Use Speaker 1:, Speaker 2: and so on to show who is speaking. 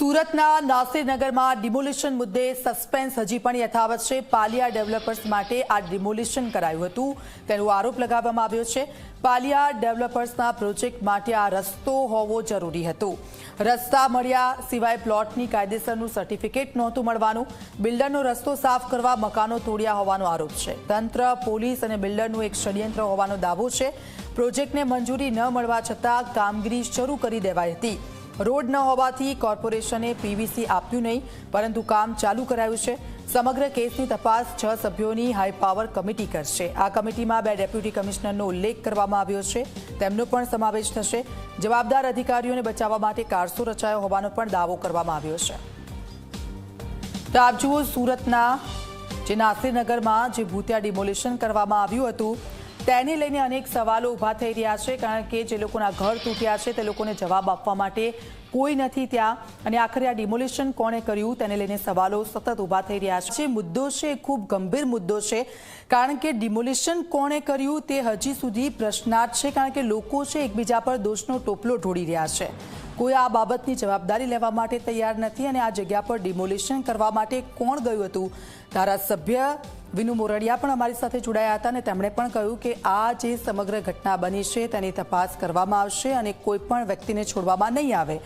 Speaker 1: સુરતના નાસિરનગરમાં ડિમોલિશન મુદ્દે સસ્પેન્સ હજી પણ યથાવત છે। પાલિયા ડેવલપર્સ માટે આ ડિમોલિશન કરાયું હતું તેનો આરોપ લગાવવામાં આવ્યો છે। પાલિયા ડેવલપર્સના પ્રોજેક્ટ માટે આ રસ્તો હોવો જરૂરી હતો। રસ્તા મળ્યા સિવાય પ્લોટની કાયદેસરનું સર્ટિફિકેટ નહોતું મળવાનું। બિલ્ડરનો રસ્તો સાફ કરવા મકાનો તોડ્યા હોવાનો આરોપ છે। તંત્ર, પોલીસ અને બિલ્ડરનું એક ષડયંત્ર હોવાનો દાવો છે। પ્રોજેક્ટને મંજૂરી ન મળવા છતાં કામગીરી શરૂ કરી દેવાઈ હતી। રોડ ન હોવાથી કોર્પોરેશને પીવીસી આપ્યું નહીં, પરંતુ કામ ચાલુ કરાયું છે। સમગ્ર કેસની તપાસ 6 સભ્યોની હાઈ પાવર કમિટી કરશે। આ કમિટીમાં 2 ડેપ્યુટી કમિશનરનો ઉલ્લેખ કરવામાં આવ્યો છે, તેમનો પણ સમાવેશ થશે। જવાબદાર અધિકારીઓને બચાવવા માટે કારસો રચાયો હોવાનો પણ દાવો કરવામાં આવ્યો છે। તો આપ જુઓ, સુરતના જે નાસિરનગરમાં જે ભૂતિયા ડિમોલિશન કરવામાં આવ્યું હતું તેને લઈને અનેક સવાલો ઊભા થઈ રહ્યા છે, કારણ કે જે લોકોના ઘર તૂટ્યા છે તે લોકોને જવાબ આપવા માટે કોઈ નથી ત્યાં, અને આખરે આ ડિમોલિશન કોણે કર્યું તેને લઈને સવાલો સતત ઊભા થઈ રહ્યા છે। મુદ્દો છે ખૂબ ગંભીર મુદ્દો છે, કારણ કે ડિમોલિશન કોણે કર્યું તે હજી સુધી પ્રશ્નાર્થ છે, કારણ કે લોકો છે એકબીજા પર દોષનો ટોપલો ઢોળી રહ્યા છે। કોઈ આ બાબતની જવાબદારી લેવા માટે તૈયાર નથી, અને આ જગ્યા પર ડિમોલિશન કરવા માટે કોણ ગયું હતું? ધારાસભ્ય વિનુ મોરડિયા પણ અમારી સાથે જોડાયા હતા, અને તેમણે પણ કહ્યું કે આ જે સમગ્ર ઘટના બની છે તેની તપાસ કરવામાં આવશે અને કોઈ પણ વ્યક્તિને છોડવામાં નહીં આવે।